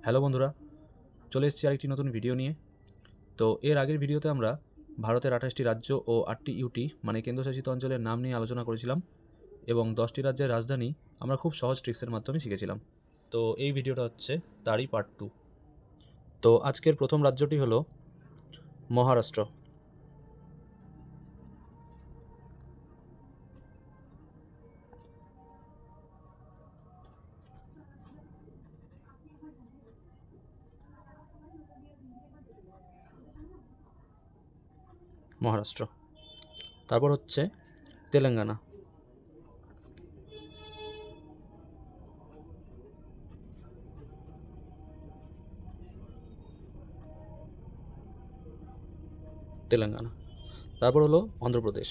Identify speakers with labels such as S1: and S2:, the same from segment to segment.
S1: Hello বন্ধুরা, চলে এসেছি আরেকটি নতুন ভিডিও নিয়ে। তো এর আগের ভিডিওতে আমরা ভারতের 28টি রাজ্য ও 8টি ইউটি মানে কেন্দ্রশাসিত অঞ্চলের নাম নিয়ে আলোচনা করেছিলাম এবং 10টি রাজ্যের রাজধানী আমরা খুব সহজ ট্রিক্সের মাধ্যমে শিখেছিলাম। তো এই ভিডিওটা হচ্ছে তারই পার্ট 2। তো আজকের প্রথম রাজ্যটি হলো মহারাষ্ট্র। মহারাষ্ট্র। তারপর হচ্ছে তেলেঙ্গানা। তেলেঙ্গানা। তারপর হলো অন্ধ্রপ্রদেশ।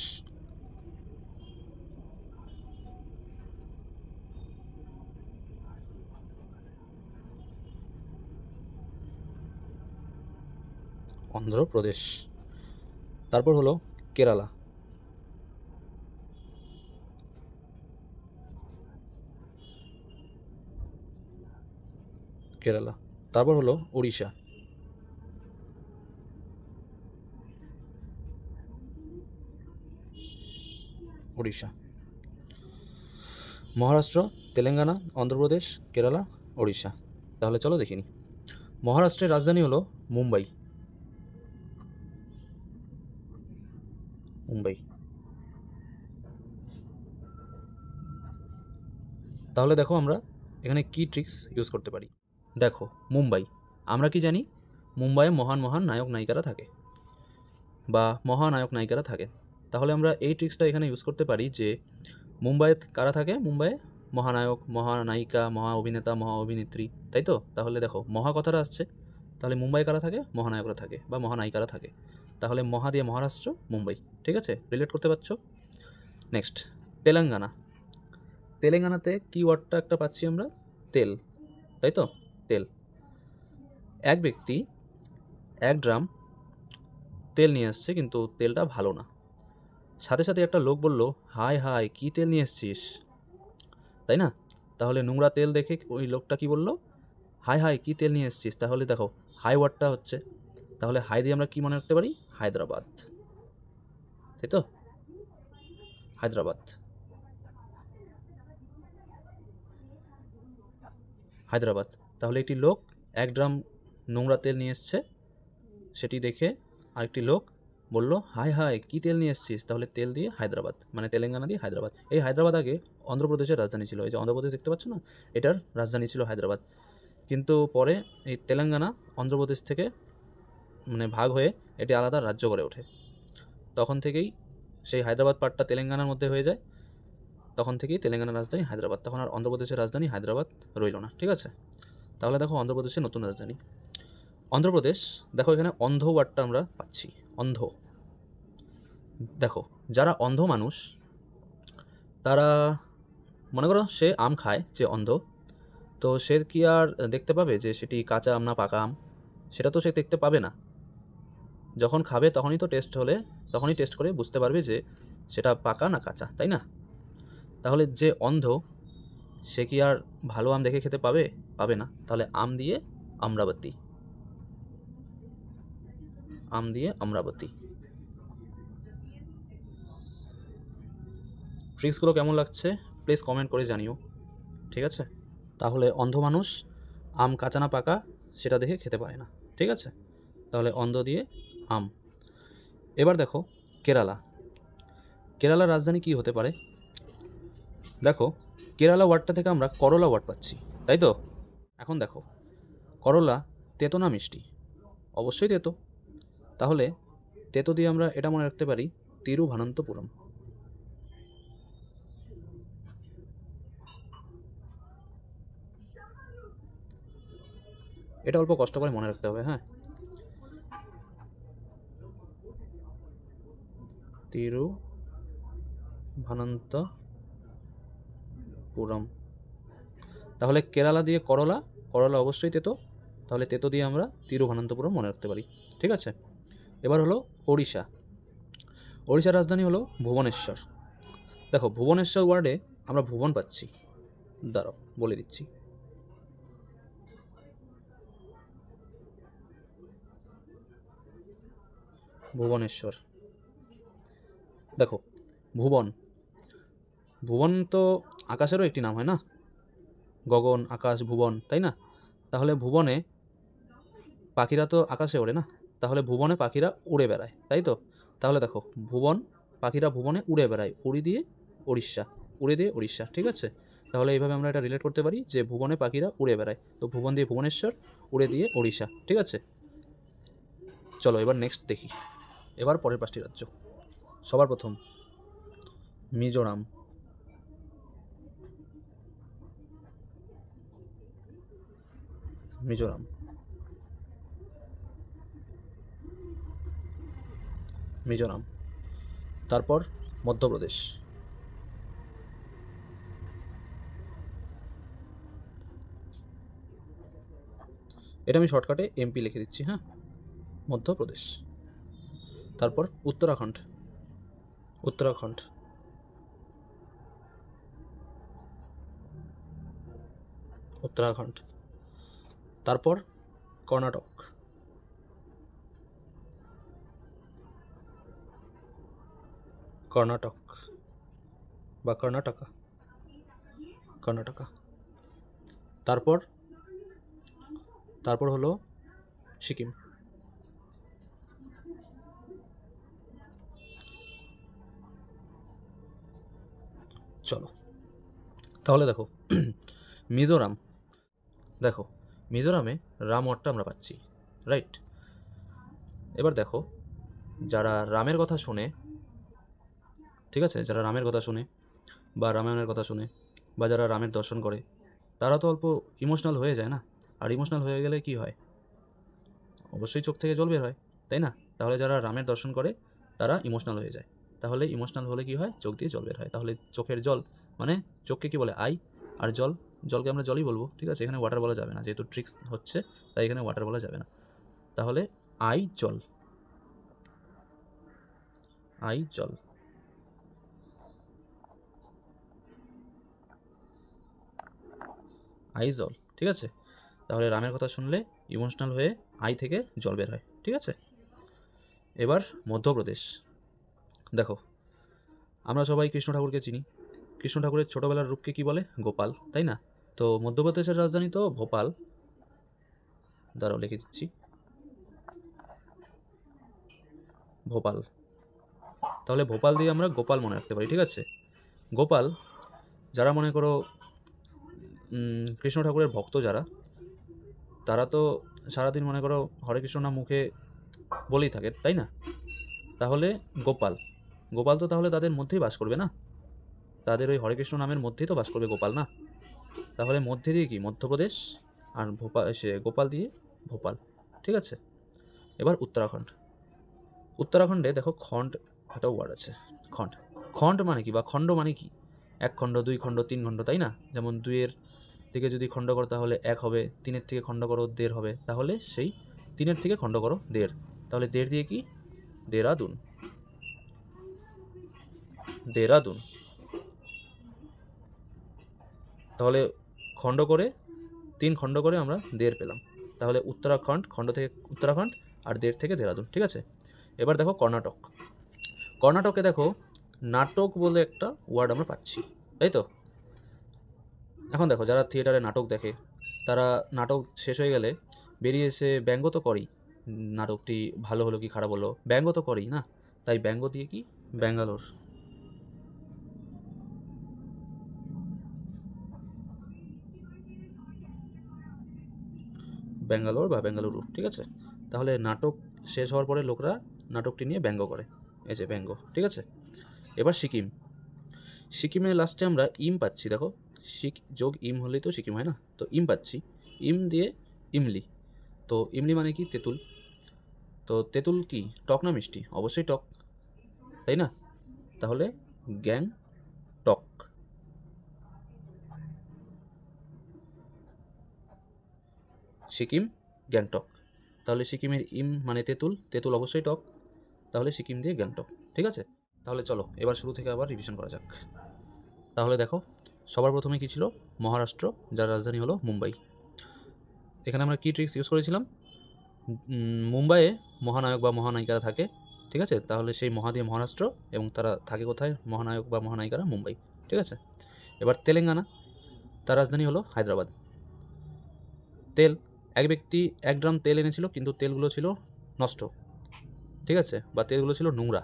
S1: অন্ধ্রপ্রদেশ। তারপর হলো কেরালা। কেরালা। তারপর হলো উড়িষ্যা। উড়িষ্যা। মহারাষ্ট্র, তেলেঙ্গানা, অন্ধ্রপ্রদেশ, কেরালা, ওড়িশা। তাহলে চলো দেখিনি। মহারাষ্ট্রের রাজধানী হলো মুম্বাই। মুম্বাই। তাহলে দেখো আমরা এখানে কি ট্রিক্স ইউজ করতে পারি। দেখো মুম্বাই, আমরা কি জানি মুম্বাইয়ে মহান মহান নায়ক নায়িকারা থাকে বা মহানায়ক নায়িকারা থাকে। তাহলে আমরা এই ট্রিক্সটা এখানে ইউজ করতে পারি যে মুম্বাইয়ে কারা থাকে, মুম্বাইয়ে মহানায়ক, মহানায়িকা, মহা অভিনেতা, মহা অভিনেত্রী, তাই তো? তাহলে দেখো মহা কথাটা আসছে, তাহলে মুম্বাই কারা থাকে, মহানায়করা থাকে বা মহানায়িকারা থাকে। তাহলে মহা দিয়ে মহারাষ্ট্র, মুম্বাই। ঠিক আছে, রিলেট করতে পারছো? নেক্সট তেলেঙ্গানা। তেলেঙ্গানাতে কি ওয়ার্ডটা একটা পাচ্ছি আমরা, তেল, তাই তো? তেল। এক ব্যক্তি 1 ড্রাম তেল নিয়ে আসছে, কিন্তু তেলটা ভালো না। সাথে সাথে একটা লোক বলল, হাই হাই কী তেল নিয়ে এসছিস, তাই না? তাহলে নোংরা তেল দেখে ওই লোকটা কি বলল, হাই হাই কী তেল নিয়ে এসছিস। তাহলে দেখো হাই ওয়ার্ডটা হচ্ছে, তাহলে হাই দিয়ে আমরা কি মনে রাখতে পারি, হায়দ্রাবাদ, তাই তো? হায়দ্রাবাদ। হায়দ্রাবাদ। তাহলে একটি লোক 1 ড্রাম নোংরা তেল নিয়ে এসছে, সেটি দেখে আরেকটি লোক বলল, হাই হাই কী তেল নিয়ে এসছিস। তাহলে তেল দিয়ে হায়দ্রাবাদ, মানে তেলেঙ্গানা দিয়ে হায়দ্রাবাদ। এই হায়দ্রাবাদ আগে অন্ধ্রপ্রদেশের রাজধানী ছিল। এই যে অন্ধ্রপ্রদেশ দেখতে পাচ্ছ না, এটার রাজধানী ছিল হায়দ্রাবাদ। কিন্তু পরে এই তেলেঙ্গানা অন্ধ্রপ্রদেশ থেকে মানে ভাগ হয়ে এটি আলাদা রাজ্য গড়ে ওঠে। তখন থেকেই সেই হায়দ্রাবাদ পার্টটা তেলেঙ্গানার মধ্যে হয়ে যায়। তখন থেকেই তেলেঙ্গানার রাজধানী হায়দ্রাবাদ, তখন আর অন্ধ্রপ্রদেশের রাজধানী হায়দ্রাবাদ রইল না। ঠিক আছে, তাহলে দেখো অন্ধ্রপ্রদেশের নতুন রাজধানী অন্ধ্রপ্রদেশ। দেখো এখানে অন্ধ ওয়ার্ডটা আমরা পাচ্ছি, অন্ধ। দেখো যারা অন্ধ মানুষ, তারা মনে করো সে আম খায়, যে অন্ধ, তো সে কি আর দেখতে পাবে যে সেটি কাঁচা আম না পাকা আম? সেটা তো সে দেখতে পাবে না। যখন খাবে তখনই তো তখনই টেস্ট করে বুঝতে পারবে যে সেটা পাকা না কাঁচা, তাই না? তাহলে যে অন্ধ, সে কি আর ভালো আম দেখে খেতে পাবে? পাবে না। তাহলে আম দিয়ে অমরাবতী। আম দিয়ে অমরাবতী। ট্রিক্সগুলো কেমন লাগছে প্লিজ কমেন্ট করে জানিও, ঠিক আছে? তাহলে অন্ধ মানুষ আম কাঁচা না পাকা সেটা দেখে খেতে পারে না, ঠিক আছে? তাহলে অন্ধ দিয়ে আম। এবার দেখো কেরালা। কেরালার রাজধানী কি হতে পারে? দেখো কেরালা ওয়ার্ডটা থেকে আমরা করলা ওয়ার্ড পাচ্ছি, তাই তো? এখন দেখো করলা তেতো না মিষ্টি? অবশ্যই তেতো। তাহলে তেতো দিয়ে আমরা এটা মনে রাখতে পারি, তিরুভানন্তপুরম। এটা অল্প কষ্ট করে মনে রাখতে হবে, হ্যাঁ। তিরুভানন্তপুরম। তাহলে কেরালা দিয়ে করলা, করলা অবশ্যই তেতো, তাহলে তেতো দিয়ে আমরা তিরুভানন্তপুরম মনে রাখতে পারি, ঠিক আছে? এবার হলো ওড়িশা। ওড়িশার রাজধানী হলো ভুবনেশ্বর। দেখো ভুবনেশ্বর ওয়ার্ডে আমরা ভুবন পাচ্ছি, দাঁড়াও বলে দিচ্ছি। ভুবনেশ্বর। দেখো ভুবন, ভুবন তো আকাশেরও একটি নাম হয় না, গগন, আকাশ, ভুবন, তাই না? তাহলে ভুবনে পাখিরা তো আকাশে ওড়ে না, তাহলে ভুবনে পাখিরা উড়ে বেড়ায়, তাই তো? তাহলে দেখো ভুবন, পাখিরা ভুবনে উড়ে বেড়ায়, উড়ি দিয়ে উড়িষ্যা, উড়ে দিয়ে উড়িষ্যা, ঠিক আছে? তাহলে এইভাবে আমরা এটা রিলেট করতে পারি যে ভুবনে পাখিরা উড়ে বেড়ায়, তো ভুবন দিয়ে ভুবনেশ্বর, উড়ে দিয়ে ওড়িশা, ঠিক আছে? চলো এবার নেক্সট দেখি, এবার পরের 5টি রাজ্য। সবার প্রথম মিজোরাম। মিজোরাম, মিজোরাম। তারপর মধ্যপ্রদেশ, এটা আমি শর্টকাটে এমপি লিখে দিচ্ছি, হ্যাঁ, মধ্যপ্রদেশ। তারপর উত্তরাখণ্ড, উত্তরাখণ্ড। উত্তরাখণ্ড। তারপর কর্ণাটক, কর্ণাটক বা কর্ণাটকা, কর্ণাটকা। তারপর তারপর হলো সিকিম। চলো তাহলে দেখো মিজোরাম, দেখো মিজোরামে রাম ওয়ার্ডটা আমরা পাচ্ছি, রাইট? এবার দেখো যারা রামের কথা শুনে, ঠিক আছে, যারা রামের কথা শুনে বা রামায়ণের কথা শুনে বা যারা রামের দর্শন করে, তারা তো অল্প ইমোশনাল হয়ে যায় না? আর ইমোশনাল হয়ে গেলে কি হয়? অবশ্যই চোখ থেকে জল বের হয়, তাই না? তাহলে যারা রামের দর্শন করে তারা ইমোশনাল হয়ে যায়, তাহলে ইমোশনাল হলে কি হয়? চোখ দিয়ে জল বের হয়। তাহলে চোখের জল মানে চোখকে কি বলে? আই। আর জল, জলকে আমরা জলই বলবো, ঠিক আছে? এখানে ওয়াটার বলা যাবে না, যেহেতু ট্রিক্স হচ্ছে তাই এখানে ওয়াটার বলা যাবে না। তাহলে আই জল, আই জল। আই জল, ঠিক আছে? তাহলে রামের কথা শুনলে ইমোশনাল হয়ে আই থেকে জল বের হয়, ঠিক আছে? এবার মধ্যপ্রদেশ, দেখো আমরা সবাই কৃষ্ণ ঠাকুরকে চিনি, কৃষ্ণ ঠাকুরের ছোটোবেলার রূপকে কি বলে? গোপাল, তাই না? তো মধ্যপ্রদেশের রাজধানী তো ভোপাল, দাঁড়াও লিখে দিচ্ছি, ভোপাল। তাহলে ভোপাল দিয়ে আমরা গোপাল মনে রাখতে পারি, ঠিক আছে? গোপাল, যারা মনে করো কৃষ্ণ ঠাকুরের ভক্ত যারা, তারা তো সারাদিন মনে করো হরে কৃষ্ণ নাম মুখে বলেই থাকে, তাই না? তাহলে গোপাল, গোপাল তো তাহলে তাদের মধ্যেই বাস করবে না? তাদের ওই হরে কৃষ্ণ নামের মধ্যেই তো বাস করবে গোপাল, না? তাহলে মধ্যে দিয়ে কি? মধ্যপ্রদেশ, আর ভোপাল, সে গোপাল দিয়ে ভোপাল, ঠিক আছে? এবার উত্তরাখণ্ড, উত্তরাখণ্ডে দেখো খণ্ড একটা ওয়ার্ড আছে, খণ্ড। খণ্ড মানে কি বা খণ্ড মানে কি? 1 খণ্ড, 2 খণ্ড, 3 খণ্ড, তাই না? যেমন 2-এর থেকে যদি খণ্ড করো তাহলে 1 হবে, 3-এর থেকে খণ্ড করো 1.5 হবে, তাহলে সেই 3-এর থেকে খণ্ড করো 1.5, তাহলে 1.5 দিয়ে কি? দেরাদুন, দেরাদুন। তাহলে খণ্ড করে 3 খণ্ড করে আমরা 1.5 পেলাম, তাহলে উত্তরাখণ্ড, খণ্ড থেকে উত্তরাখণ্ড, আর 1.5 থেকে দেরাদুন, ঠিক আছে? এবার দেখো কর্ণাটক, কর্ণাটকে দেখো নাটক বলে একটা ওয়ার্ড আমরা পাচ্ছি, তাই তো? এখন দেখো যারা থিয়েটারে নাটক দেখে, তারা নাটক শেষ হয়ে গেলে বেরিয়ে এসে ব্যঙ্গ তো করেই, নাটকটি ভালো হলো কি খারাপ হলো, ব্যঙ্গ তো করেই না? তাই ব্যঙ্গ দিয়ে কি? ব্যাঙ্গালোর, ব্যাঙ্গালোর বা বেঙ্গালুরু, ঠিক আছে? তাহলে নাটক শেষ হওয়ার পরে লোকরা নাটকটি নিয়ে ব্যঙ্গ করে, এই যে ব্যঙ্গ, ঠিক আছে? এবার সিকিম, সিকিমের লাস্টে আমরা ইম পাচ্ছি, দেখো সিক যোগ ইম হলেই তো সিকিম হয় না? তো ইম পাচ্ছি, ইম দিয়ে ইমলি। তো ইমলি মানে কি? তেঁতুল। তো তেঁতুল কি টক না মিষ্টি? অবশ্যই টক, তাই না? তাহলে গ্যাং টক, সিকিম গ্যাংটক। তাহলে সিকিমের ইম মানে তেঁতুল, তেঁতুল অবশ্যই টক, তাহলে সিকিম দিয়ে গ্যাংটক, ঠিক আছে? তাহলে চলো এবার শুরু থেকে আবার রিভিশন করা যাক। তাহলে দেখো সবার প্রথমে কী ছিল? মহারাষ্ট্র, যার রাজধানী হলো মুম্বাই। এখানে আমরা কী ট্রিক্স ইউজ করেছিলাম? মুম্বাইয়ে মহানায়ক বা মহানায়িকারা থাকে, ঠিক আছে? তাহলে সেই মহা দিয়ে মহারাষ্ট্র, এবং তারা থাকে কোথায়? মহানায়ক বা মহানায়িকারা মুম্বাই। ঠিক আছে? এবার তেলেঙ্গানা, তার রাজধানী হলো হায়দ্রাবাদ। তেল, এক ব্যক্তি 1 গ্রাম তেল এনেছিল, কিন্তু তেলগুলো ছিল নষ্ট। ঠিক আছে? বা তেলগুলো ছিল নোংরা।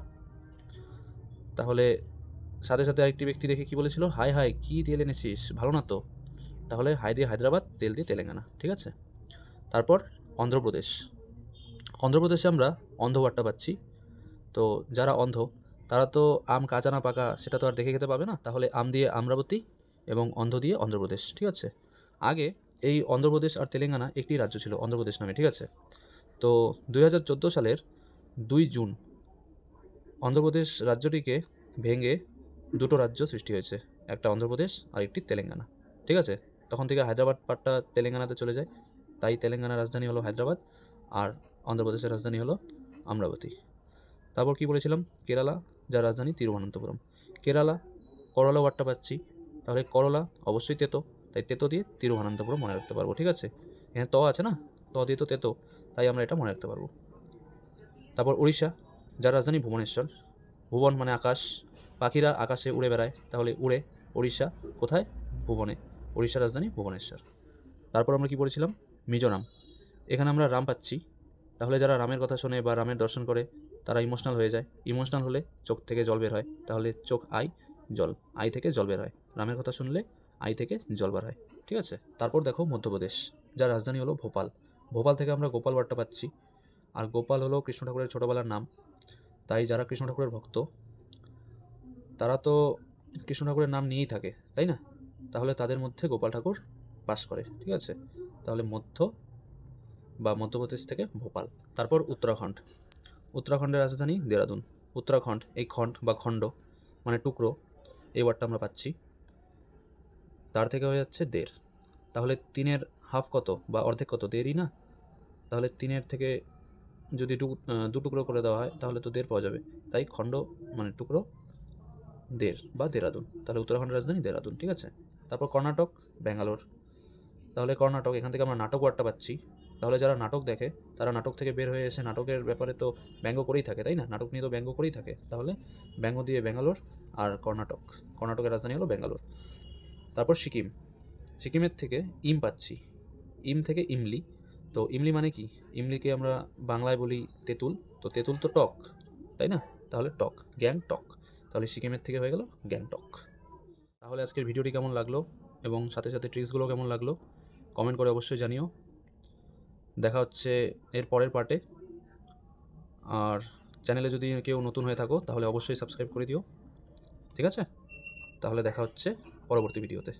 S1: তাহলে সাথে সাথে আরেকটি ব্যক্তি দেখে কি বলেছিল? হায় হায়, কী তেল এনেছিস, ভালো না তো। তাহলে হাই দিয়ে হায়দ্রাবাদ, তেল দিয়ে তেলেঙ্গানা। ঠিক আছে? তারপর অন্ধ্রপ্রদেশ। অন্ধ্রপ্রদেশে আমরা অন্ধ ওয়ার্ডটা পাচ্ছি। তো যারা অন্ধ তারা তো আম কাঁচা না পাকা সেটা তো আর দেখে খেতে পাবে না, তাহলে আম দিয়ে আমরাবতী এবং অন্ধ দিয়ে অন্ধ্রপ্রদেশ। ঠিক আছে? আগে এই অন্ধ্রপ্রদেশ আর তেলেঙ্গানা একটি রাজ্য ছিল অন্ধ্রপ্রদেশ নামে। ঠিক আছে? তো 2014 সালের 2 জুন অন্ধ্রপ্রদেশ রাজ্যটিকে ভেঙে দুটো রাজ্য সৃষ্টি হয়েছে, একটা অন্ধ্রপ্রদেশ আর একটি তেলেঙ্গানা। ঠিক আছে? তখন থেকে হায়দ্রাবাদ পার্টটা তেলেঙ্গানাতে চলে যায়, তাই তেলেঙ্গানার রাজধানী হলো হায়দ্রাবাদ, আর অন্ধ্রপ্রদেশের রাজধানী হলো আমরাবতী। তারপর কি বলেছিলাম? কেরালা, যার রাজধানী তিরুবনন্তপুরম। কেরালা, করলা ওয়ার্ডটা পাচ্ছি, তাহলে করলা অবশ্যই তেতো, তাই তেতো দিয়ে তিরুবনন্তপুরম মনে রাখতে পারবো। ঠিক আছে? এখানে ত আছে না, ত দিয়ে তো তেতো, তাই আমরা এটা মনে রাখতে পারবো। তারপর উড়িষ্যা, যার রাজধানী ভুবনেশ্বর। ভুবন মানে আকাশ, পাখিরা আকাশে উড়ে বেড়ায়, তাহলে উড়ে উড়িষ্যা কোথায়? ভুবনে। উড়িষ্যার রাজধানী ভুবনেশ্বর। তারপর আমরা কি পড়েছিলাম? মিজোরাম। এখানে আমরা রাম পাচ্ছি, তাহলে যারা রামের কথা শোনে বা রামের দর্শন করে তারা ইমোশনাল হয়ে যায়। ইমোশনাল হলে চোখ থেকে জল বের হয়, তাহলে চোখ আই, জল, আই থেকে জল বের হয়। রামের কথা শুনলে আই থেকে জল বের হয়। ঠিক আছে? তারপর দেখো মধ্যপ্রদেশ, যার রাজধানী হলো ভোপাল। ভোপাল থেকে আমরা গোপাল ওয়ার্ডটা পাচ্ছি, আর গোপাল হলো কৃষ্ণ ঠাকুরের ছোটোবেলার নাম, তাই যারা কৃষ্ণ ঠাকুরের ভক্ত তারা তো কৃষ্ণ ঠাকুরের নাম নিয়েই থাকে, তাই না? তাহলে তাদের মধ্যে গোপাল ঠাকুর বাস করে। ঠিক আছে? তাহলে মধ্যপ্রদেশ থেকে ভোপাল। তারপর উত্তরাখণ্ড। উত্তরাখণ্ডের রাজধানী দেরাদুন। উত্তরাখণ্ড, এই খণ্ড বা খণ্ড মানে টুকরো, এই ওয়ার্ডটা আমরা পাচ্ছি, তার থেকে হয়ে যাচ্ছে দের। তাহলে 3-এর হাফ কত বা অর্ধেক কত? দেরই না। তাহলে 3-এর থেকে যদি দু টুকরো করে দেওয়া হয় তাহলে তো দের পাওয়া যাবে, তাই খণ্ড মানে টুকরো, দের বা দেরাদুন। তাহলে উত্তরাখণ্ডের রাজধানী দেরাদুন। ঠিক আছে? তারপর কর্ণাটক, ব্যাঙ্গালোর। তাহলে কর্ণাটক, এখান থেকে আমরা নাটক ওয়ার্ডটা পাচ্ছি, তাহলে যারা নাটক দেখে তারা নাটক থেকে বের হয়ে এসে নাটকের ব্যাপারে তো ব্যঙ্গ করেই থাকে, তাই না? নাটক নিয়ে তো ব্যঙ্গ করেই থাকে, তাহলে ব্যঙ্গ দিয়ে ব্যাঙ্গালোর। আর কর্ণাটকের রাজধানী হলো ব্যাঙ্গালোর। তারপর সিকিম। সিকিমের থেকে ইম পাচ্ছি, ইম থেকে ইমলি। তো ইমলি মানে কি? ইমলিকে আমরা বাংলায় বলি তেঁতুল, তো তেঁতুল তো টক, তাই না? তাহলে টক, গ্যাংটক। তাহলে সিকিমের থেকে হয়ে গেল গ্যাংটক। তাহলে আজকের ভিডিওটি কেমন লাগলো এবং সাথে সাথে ট্রিক্সগুলো কেমন লাগলো কমেন্ট করে অবশ্যই জানিও। দেখা হচ্ছে এর পরের পার্টে। আর চ্যানেলে যদি কেউ নতুন হয়ে থাকো তাহলে অবশ্যই সাবস্ক্রাইব করে দিও। ঠিক আছে? তাহলে দেখা হচ্ছে পরবর্তী ভিডিওতে।